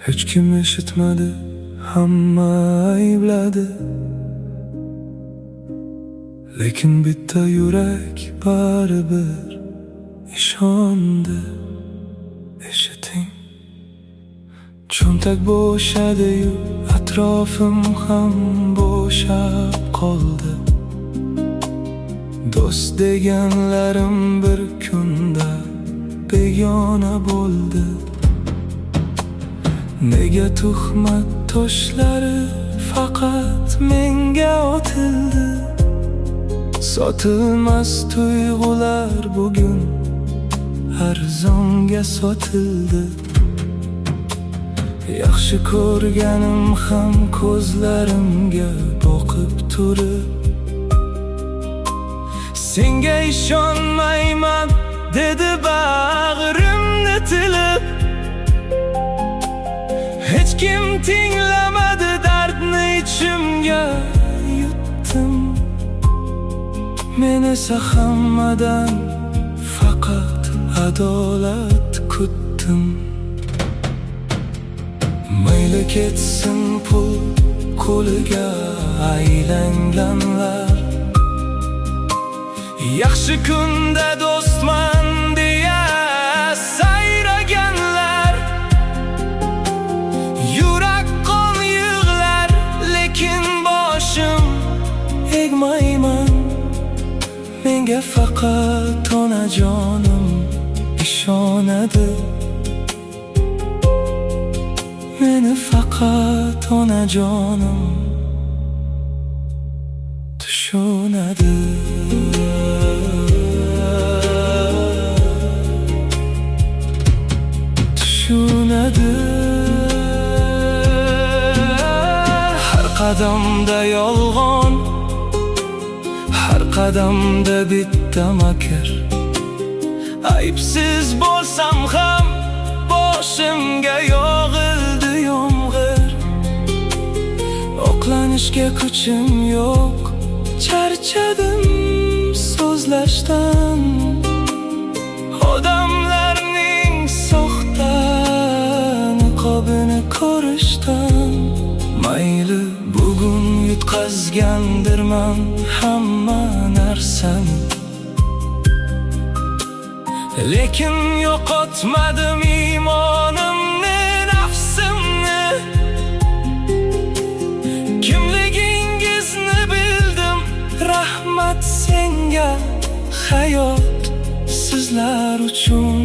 Hech kim eshitmadi, hamma aybladi. Lekin bitta yurak baribir ishondi. Eshiting, cho'ntak bo'shadi-yu, atrofim ham bo'shab qoldi. Do'st deganlarim bir kunda begona bo'ldi. Nega tuhmat toshlari faqat menga otildi? Sotilmas tuyg'ular bugun arzonga sotildi. Yaxshi ko'rganim ham ko'zlarimga boqib turib, senga ishonmayman dedi bag'rimni tilib. Hech kim tinglamadi dardni ichimga yutdim. Men esa hammadan faqat adolat kutdim. Mayli ketsin pul qo'liga aylanganlar, yaxshi kunda do'stman deya sayraganlar. Yurak qon yig'lar, lekin boshim egmayman. Menga faqat onajonim ishonadi. Meni faqat onajonim tushunadi. Tushunadi. Har qadamda yolg'on, har qadamda bitta makr. Aybsiz bo'lsam ham boshimga yog'ildi yomg'ir. Oqlanishga kuchim yo'q, charchadim so'zlashdan. Odamlarning soxta niqobini ko'rishdan. Mayli bugun yutqazgandirman hamma narsani, lekin yo'qotmadim iymonimni, nafsimni. Kimligingizni bildim, rahmat senga hayot, sizlar uchun.